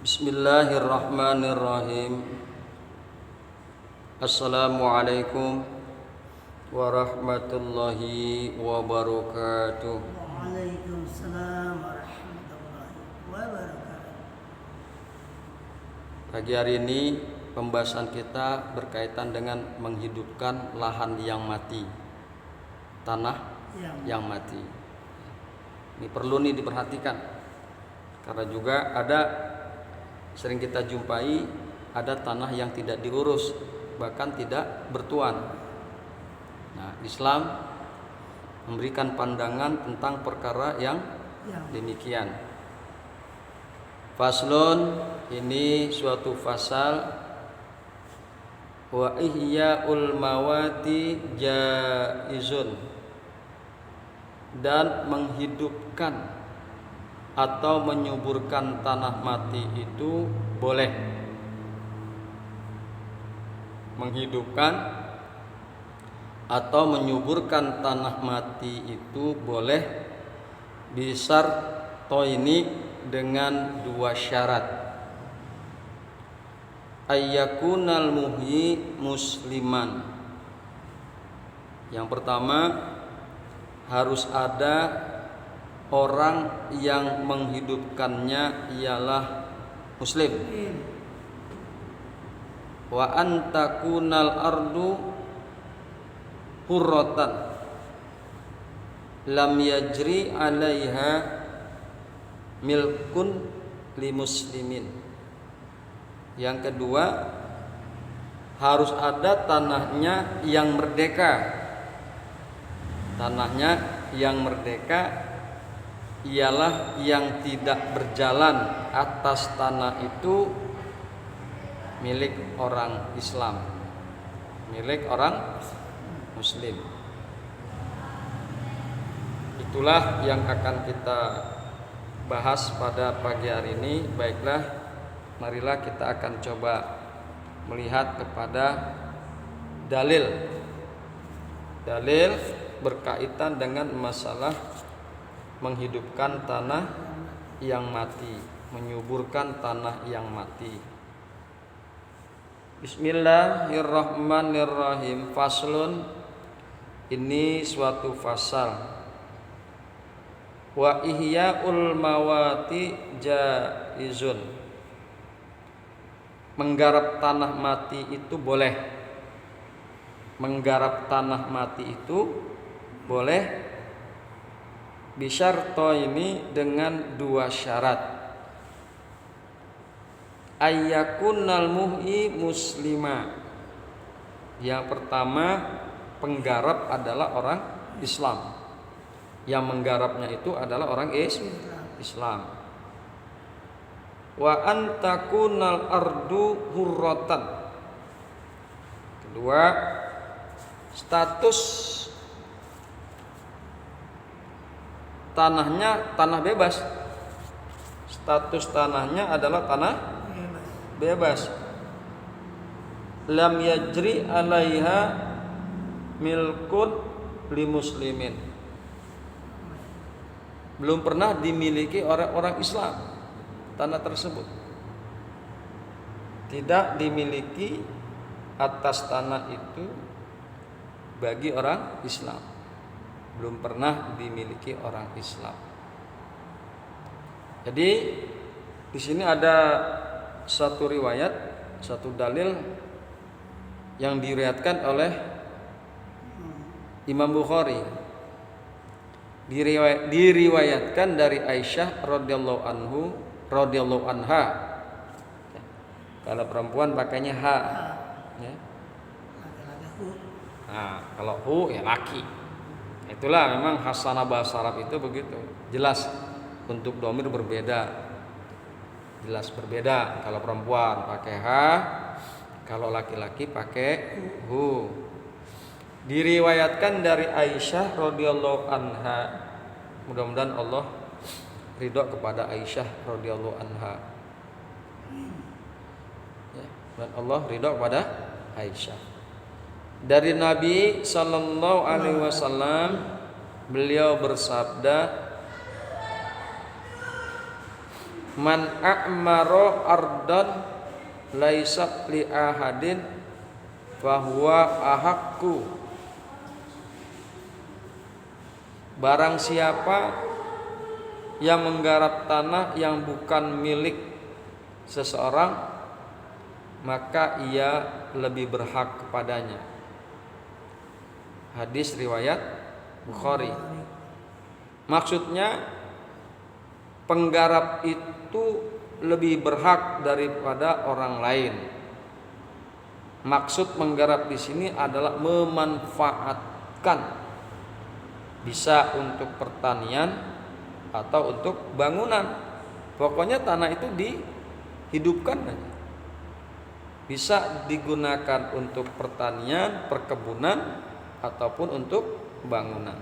Bismillahirrahmanirrahim. Assalamualaikum warahmatullahi wabarakatuh. Waalaikumsalam warahmatullahi wabarakatuh. Pagi hari ini pembahasan kita berkaitan dengan menghidupkan lahan yang mati, tanah yang mati. Ini perlu diperhatikan karena juga sering kita jumpai ada tanah yang tidak diurus, bahkan tidak bertuan. Nah, Islam memberikan pandangan tentang perkara yang demikian. Faslun, ini suatu fasal. Wa ihya'ul mawati jaizun, dan menghidupkan atau menyuburkan tanah mati itu boleh. Menghidupkan atau menyuburkan tanah mati itu boleh bisartoini, dengan dua syarat. Ayyakunal muhyi musliman. Yang pertama, harus ada orang yang menghidupkannya ialah muslim. Wa antakunal ardu hurratan lam yajri 'alaiha milkun li muslimin. Yang kedua, harus ada tanahnya yang merdeka. Tanahnya yang merdeka ialah yang tidak berjalan atas tanah itu milik orang Islam, milik orang Muslim. Itulah yang akan kita bahas pada pagi hari ini. Baiklah, marilah kita akan coba melihat kepada dalil berkaitan dengan masalah menghidupkan tanah yang mati, menyuburkan tanah yang mati. Bismillahirrahmanirrahim. Faslun, ini suatu fasal. Wa ihya'ul mawati jaizun. Menggarap tanah mati itu boleh. Menggarap tanah mati itu boleh. Bisyarto, ini dengan dua syarat. Ayyakunal muhyi muslima. Yang pertama, penggarap adalah orang Islam. Yang menggarapnya itu adalah orang Islam. Wa antakunal ardu hurratan. Kedua, status tanahnya tanah bebas. Status tanahnya adalah tanah bebas. Lam yajri 'alaiha milkun li muslimin. Belum pernah dimiliki orang Islam tanah tersebut. Tidak dimiliki atas tanah itu bagi orang Islam. Belum pernah dimiliki orang Islam. Jadi di sini ada satu riwayat, satu dalil yang diriwayatkan oleh Imam Bukhari. Diriwayatkan dari Aisyah radhiyallahu anha. Kalau perempuan pakainya ha, ya. Nah, kalau hu ya laki. Itulah memang khasanah bahasa Arab itu begitu. Jelas untuk dhamir berbeda. Jelas berbeda. Kalau perempuan pakai ha, kalau laki-laki pakai hu. Diriwayatkan dari Aisyah radhiyallahu anha. Mudah-mudahan Allah ridho kepada Aisyah radhiyallahu anha. Ya, dan Allah ridho kepada Aisyah. Dari Nabi sallallahu alaihi wasallam, beliau bersabda, Man a'maro ardan laisa li ahadin fahuwa ahakku. Barang siapa yang menggarap tanah yang bukan milik seseorang, maka ia lebih berhak kepadanya. Hadis riwayat Bukhari. Maksudnya penggarap itu lebih berhak daripada orang lain. Maksud menggarap di sini adalah memanfaatkan, bisa untuk pertanian atau untuk bangunan. Pokoknya tanah itu dihidupkan aja. Bisa digunakan untuk pertanian, perkebunan ataupun untuk bangunan.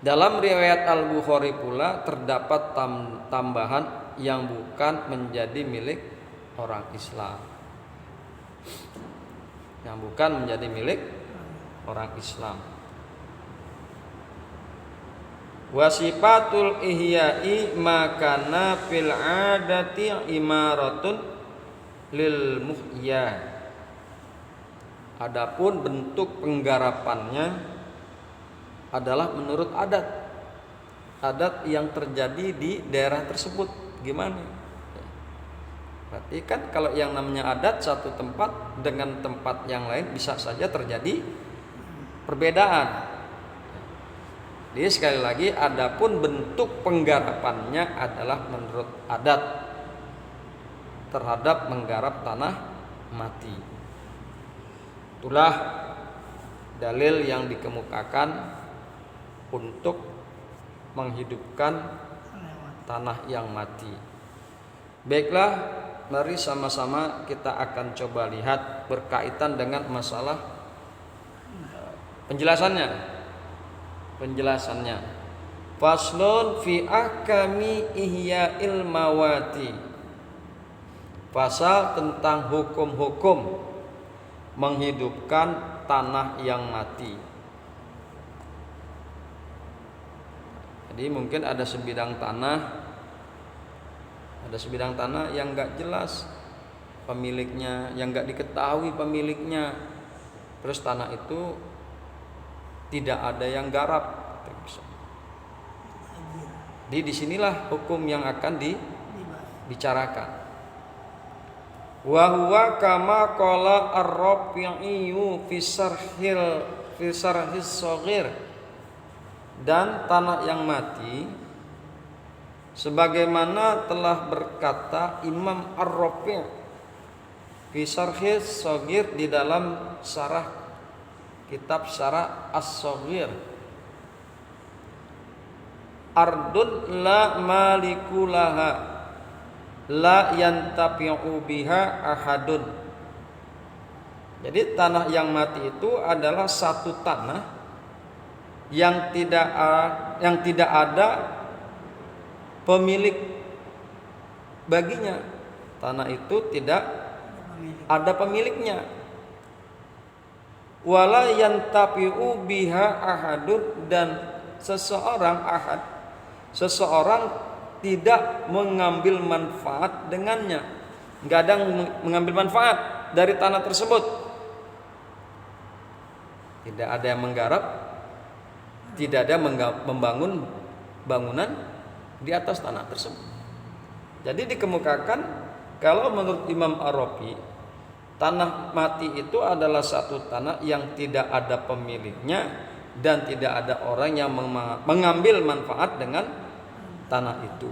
Dalam riwayat Al-Bukhari pula terdapat tambahan yang bukan menjadi milik orang Islam. Yang bukan menjadi milik orang Islam. Wasifatul ihya'i makana fil adati imaratun lil muhya. Adapun bentuk penggarapannya adalah menurut adat yang terjadi di daerah tersebut. Gimana? Berarti kan kalau yang namanya adat satu tempat dengan tempat yang lain bisa saja terjadi perbedaan. Jadi sekali lagi, adapun bentuk penggarapannya adalah menurut adat terhadap menggarap tanah mati. Itulah dalil yang dikemukakan untuk menghidupkan tanah yang mati. Baiklah, mari sama-sama kita akan coba lihat berkaitan dengan masalah penjelasannya. Faslun fi ahkami ihya'il mawati. Pasal tentang hukum-hukum menghidupkan tanah yang mati. Jadi mungkin ada sebidang tanah yang enggak jelas pemiliknya, yang enggak diketahui pemiliknya. Terus tanah itu tidak ada yang garap. Jadi disinilah hukum yang akan dibicarakan. Wa huwa kama qala ar-Rabi'i fi sarhis shaghir. Dan tanah yang mati sebagaimana telah berkata Imam Ar-Rabi' fi sarhis shaghir di dalam syarah kitab Syarah As-Shaghir. Ardun la maliku laha la yantafi'u biha ahadun. Jadi tanah yang mati itu adalah satu tanah yang tidak ada pemilik baginya. Tanah itu tidak ada pemiliknya. Wala yantafi'u biha ahadun, dan seseorang tidak mengambil manfaat dengannya. Enggak ada mengambil manfaat dari tanah tersebut. Tidak ada yang menggarap, tidak ada membangun bangunan di atas tanah tersebut. Jadi dikemukakan kalau menurut Imam Ar-Rabi, tanah mati itu adalah satu tanah yang tidak ada pemiliknya dan tidak ada orang yang mengambil manfaat dengan tanah itu.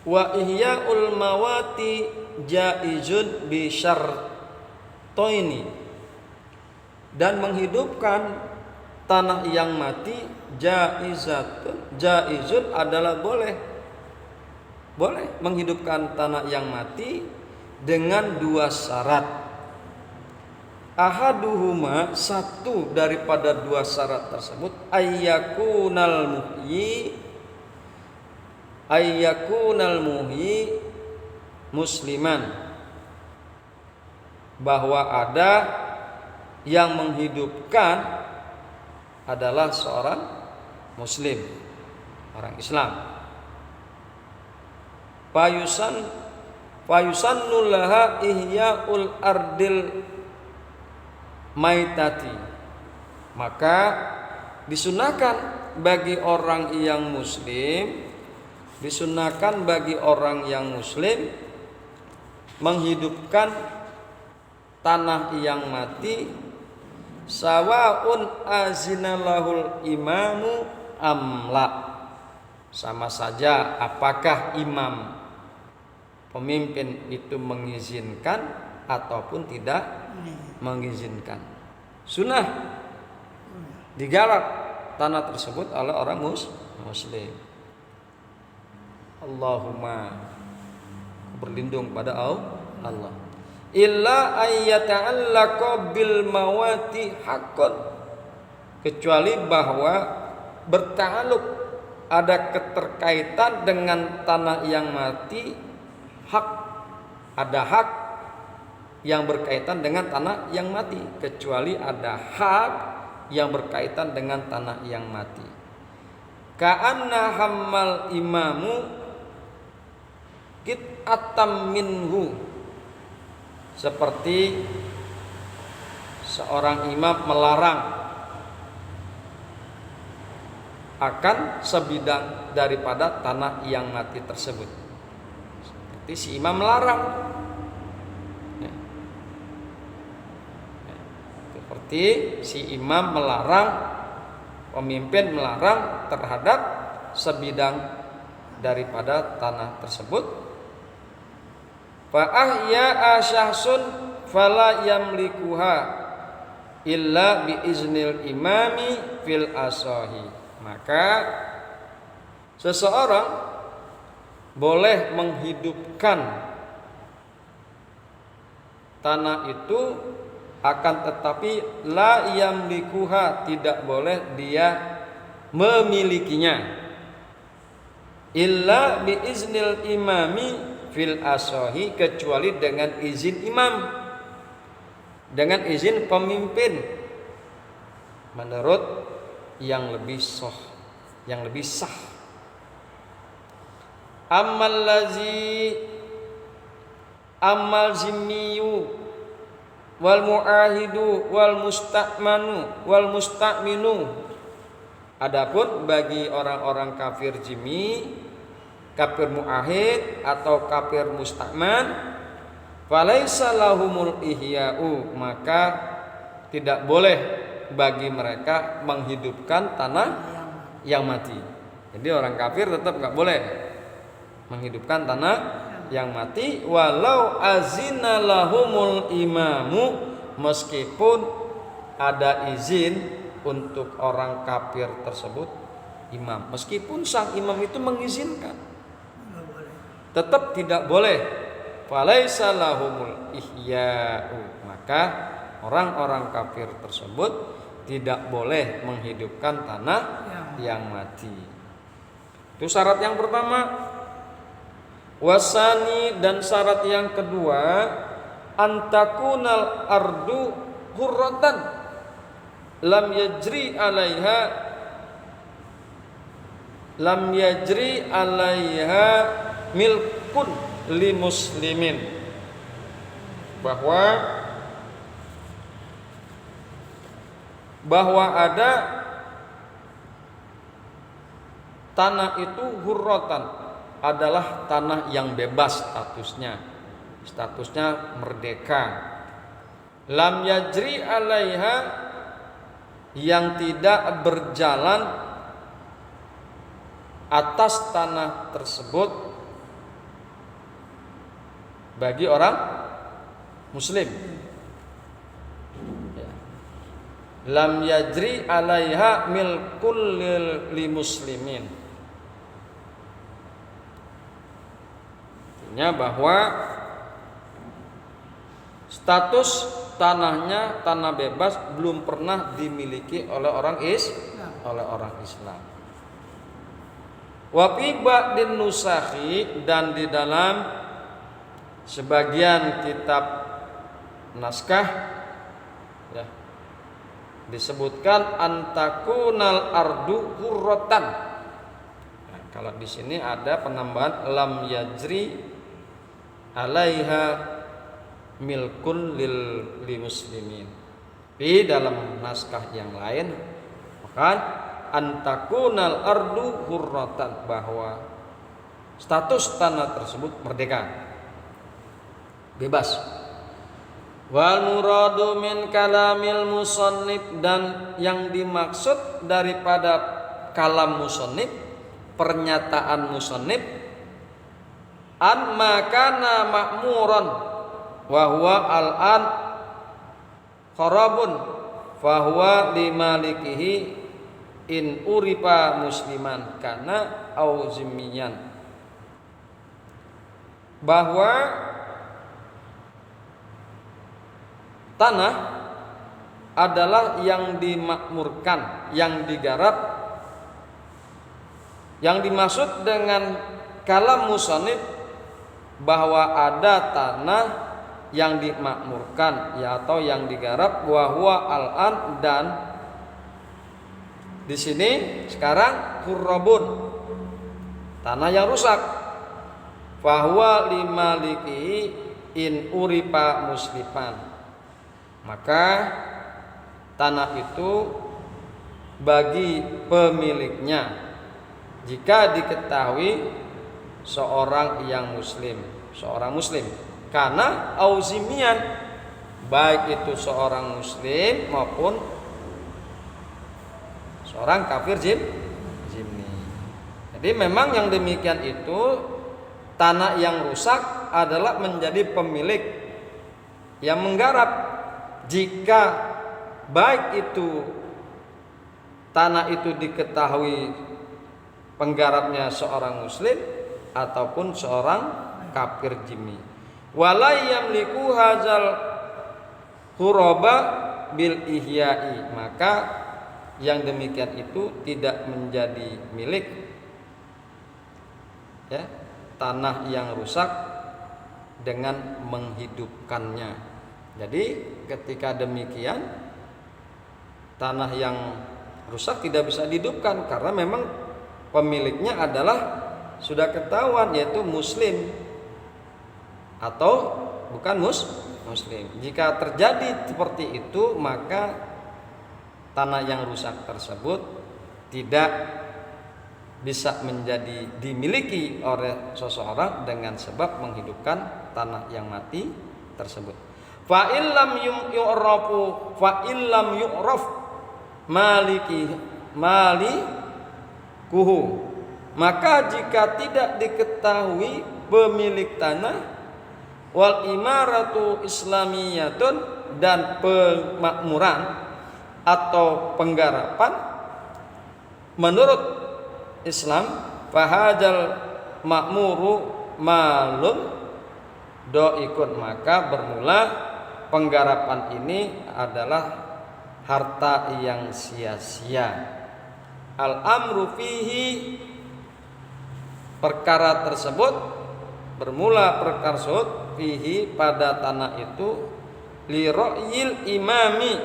Wa ihya'ul mawati jaizun bi syartaini. Dan menghidupkan tanah yang mati jaizun adalah boleh menghidupkan tanah yang mati dengan dua syarat. Ahaduhuma, satu daripada dua syarat tersebut, ayyakunal muhyi musliman, bahwa ada yang menghidupkan adalah seorang muslim. orang Islam. Fayusannu laha ihya'ul ardil maitati. Maka disunahkan bagi orang yang muslim, disunahkan bagi orang yang muslim menghidupkan tanah yang mati, sawaun azinalahul imamu amla, sama saja apakah imam pemimpin itu mengizinkan ataupun tidak mengizinkan. Sunnah digarap tanah tersebut oleh orang muslim. Allahumma berlindung pada Allah. Illa ayyata'allaqa bil mawati haqqan, kecuali bahwa berta'alluq, ada keterkaitan dengan tanah yang mati, hak, ada hak yang berkaitan dengan tanah yang mati, kecuali ada hak yang berkaitan dengan tanah yang mati. Ka'anna hammal imamu qit'atam minhu, seperti seorang imam melarang akan sebidang daripada tanah yang mati tersebut. Seperti si imam melarang, seperti si imam melarang, pemimpin melarang terhadap sebidang daripada tanah tersebut. Fa ahya'a syahsun fala yamlikuha illa bi iznil imami fil asahi. Maka seseorang boleh menghidupkan tanah itu, akan tetapi la yamlikuha, tidak boleh dia memilikinya, illa bi iznil imami fil asahi, kecuali dengan izin imam, dengan izin pemimpin, menurut yang lebih sah. Amal zimmiyu wal muahidu wal musta'manu wal musta'minu. Adapun bagi orang-orang kafir zimmi, kafir muahid atau kafir musta'man, falaisa lahumul ihya'u, maka tidak boleh bagi mereka menghidupkan tanah yang mati. Jadi orang kafir tetap nggak boleh menghidupkan tanah yang mati, walau azina lahumul imamu, meskipun ada izin untuk orang kafir tersebut imam, meskipun sang imam itu mengizinkan, tetap tidak boleh. Falaisa lahumul ihya'u, maka orang-orang kafir tersebut tidak boleh menghidupkan tanah yang mati. Itu syarat yang pertama. Wasani, dan syarat yang kedua, antakunal ardu hurratan lam yajri alaiha milkun li muslimin, bahwa ada tanah itu hurratan, adalah tanah yang bebas statusnya merdeka. Lam yajri alaiha, yang tidak berjalan atas tanah tersebut bagi orang muslim. Lam yajri alaiha milkul li muslimin, artinya bahwa status tanahnya tanah bebas belum pernah dimiliki oleh orang Islam. Wa fi ba'din nusakhi, dan di dalam sebagian kitab naskah ya, disebutkan antakunal ardu hurratan, Kalau di sini ada penambahan lam yajri alaiha milkun li muslimin. Di dalam naskah yang lain maka antakunal ardu hurratan, bahwa status tanah tersebut merdeka, bebas. Wal muradu min kalamil musannif, dan yang dimaksud daripada kalam musannif, pernyataan musannif, an makana makmuran wa huwa al-an kharabun fa huwa limalikihi in uripa musliman kana au zimmiyan, bahwa tanah adalah yang dimakmurkan, yang digarap. Yang dimaksud dengan kalam musannif bahwa ada tanah yang dimakmurkan ya atau yang digarap, wa huwa al-an, dan di sini sekarang hurrabun, tanah yang rusak, fa huwa limaliki in uripa musliman, maka tanah itu bagi pemiliknya jika diketahui seorang yang muslim, seorang muslim, karena auzimian, baik itu seorang muslim maupun seorang kafir zimmi. Jadi memang yang demikian itu, tanah yang rusak adalah menjadi pemilik yang menggarap jika baik itu tanah itu diketahui penggarapnya seorang muslim ataupun seorang kafir zimmi. Wala yamliku hadzal huraba bil ihya'i, maka yang demikian itu tidak menjadi milik ya tanah yang rusak dengan menghidupkannya. Jadi ketika demikian, tanah yang rusak tidak bisa dihidupkan karena memang pemiliknya adalah sudah ketahuan, yaitu muslim atau bukan muslim. Jika terjadi seperti itu, maka tanah yang rusak tersebut tidak bisa menjadi dimiliki oleh seseorang dengan sebab menghidupkan tanah yang mati tersebut. Fa illam yu'rafu fa illam yu'raf malikuhu, maka jika tidak diketahui pemilik tanah, wal imaratu islamiyatun, dan pemakmuran atau penggarapan menurut Islam, fahajal makmuru malum doikun, maka bermula penggarapan ini adalah harta yang sia-sia. Al-amru fihi, perkara tersebut bermula perkara tersebut fihi, pada tanah itu, li ra'yil imami,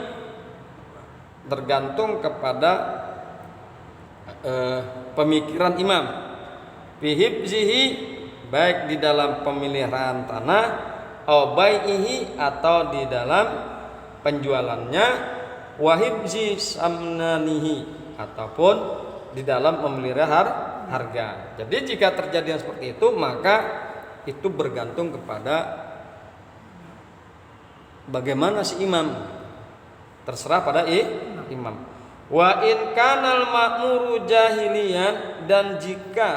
tergantung kepada pemikiran imam, fi hibzihi, baik di dalam pemeliharaan tanah, au bai'ihi, atau di dalam penjualannya, wa hibzi samnanihi, ataupun di dalam memelihara harga. Jadi jika terjadi yang seperti itu, maka itu bergantung kepada bagaimana si imam, terserah pada imam. Wa in kanal ma'muru jahiliyan, dan jika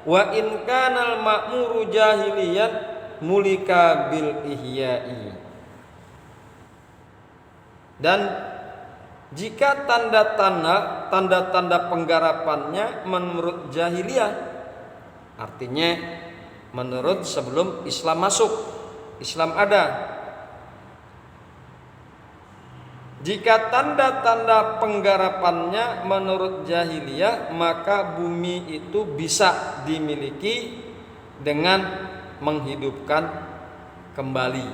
wa in kanal ma'muru jahiliyan mulika bil ihya'i, dan jika tanda-tanda penggarapannya menurut jahiliyah, artinya menurut sebelum Islam masuk, Islam ada. Jika tanda-tanda penggarapannya menurut jahiliyah, maka bumi itu bisa dimiliki dengan menghidupkan kembali.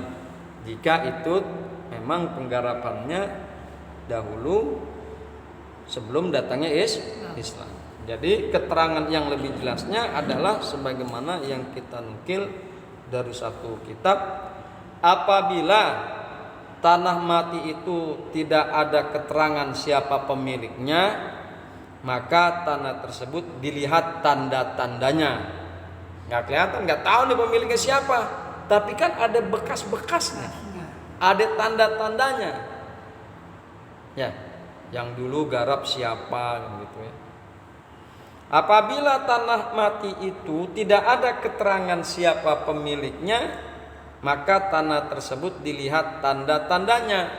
Jika itu memang penggarapannya dahulu sebelum datangnya Islam. Jadi keterangan yang lebih jelasnya adalah sebagaimana yang kita nukil dari satu kitab, apabila tanah mati itu tidak ada keterangan siapa pemiliknya, maka tanah tersebut dilihat tanda-tandanya. Nggak kelihatan, nggak tahu nih pemiliknya siapa, tapi kan ada bekas-bekasnya, ada tanda-tandanya. Ya, yang dulu garap siapa gitu ya. Apabila tanah mati itu tidak ada keterangan siapa pemiliknya, maka tanah tersebut dilihat tanda-tandanya.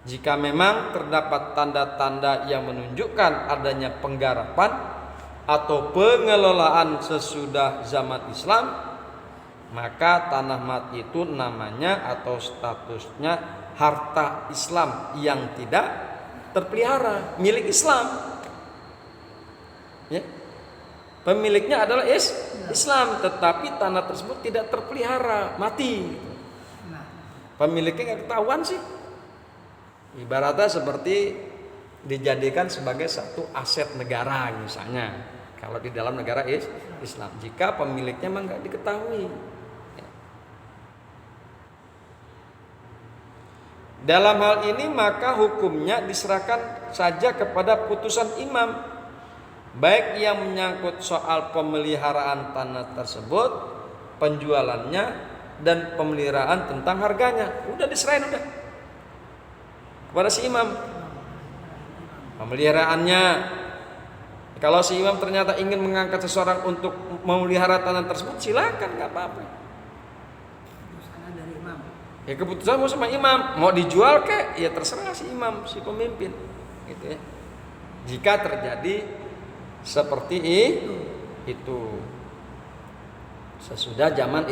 Jika memang terdapat tanda-tanda yang menunjukkan adanya penggarapan atau pengelolaan sesudah zaman Islam, maka tanah mati itu namanya atau statusnya harta Islam yang tidak terpelihara, milik Islam. Ya. Pemiliknya adalah Islam, tetapi tanah tersebut tidak terpelihara, mati. Pemiliknya nggak ketahuan sih. Ibaratnya seperti dijadikan sebagai satu aset negara misalnya. Kalau di dalam negara Islam, jika pemiliknya memang nggak diketahui. Dalam hal ini maka hukumnya diserahkan saja kepada putusan imam, baik yang menyangkut soal pemeliharaan tanah tersebut, penjualannya, dan pemeliharaan tentang harganya. Udah diserahin udah kepada si imam. Pemeliharaannya, kalau si imam ternyata ingin mengangkat seseorang untuk memelihara tanah tersebut, silakan, nggak apa-apa. Ya keputusan mau sama imam, mau dijual kek, ya terserah si imam, si pemimpin, gitu ya. Jika terjadi seperti itu sesudah zaman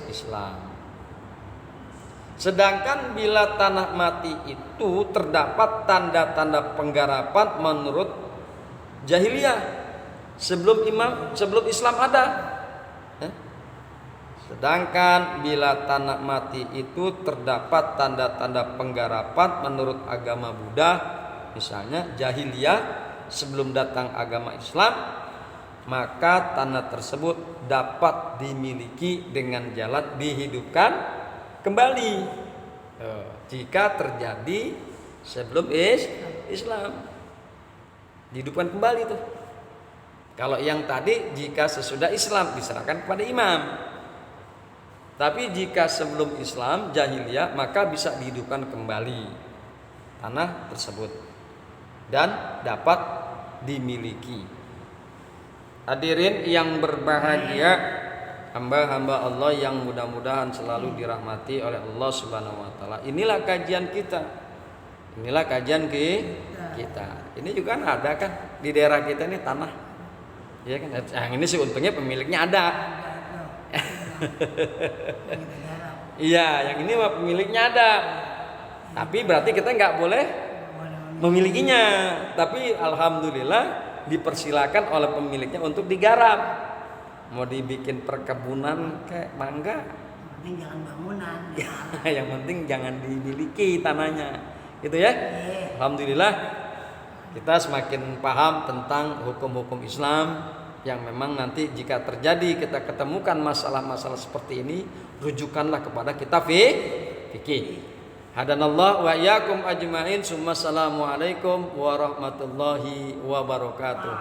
Islam. Sedangkan bila tanah mati itu terdapat tanda-tanda penggarapan menurut jahiliyah sebelum Islam ada. Sedangkan bila tanah mati itu terdapat tanda-tanda penggarapan menurut agama Buddha, misalnya jahiliyah sebelum datang agama Islam, maka tanah tersebut dapat dimiliki dengan jalan dihidupkan kembali jika terjadi sebelum Islam, dihidupkan kembali tuh. Kalau yang tadi jika sesudah Islam diserahkan kepada imam, tapi jika sebelum Islam jahiliyah maka bisa dihidupkan kembali tanah tersebut dan dapat dimiliki. Hadirin yang berbahagia, hamba-hamba Allah yang mudah-mudahan selalu dirahmati oleh Allah Subhanahu wa taala. Inilah kajian kita. Inilah kajian kita. Ini juga kan ada kan di daerah kita ini tanah. Ya kan? Yang ini sih untungnya pemiliknya ada. Iya, yang ini mah pemiliknya ada. Tapi berarti kita nggak boleh memilikinya. Tapi alhamdulillah dipersilakan oleh pemiliknya untuk digarap. Mau dibikin perkebunan kayak mangga, penting jangan bangunan. yang penting jangan dimiliki tanahnya, gitu ya. Alhamdulillah kita semakin paham tentang hukum-hukum Islam yang memang nanti jika terjadi kita ketemukan masalah-masalah seperti ini, rujukanlah kepada kitab fikih. Hadanallah wa iyyakum ajmain. Assalamualaikum warahmatullahi wabarakatuh.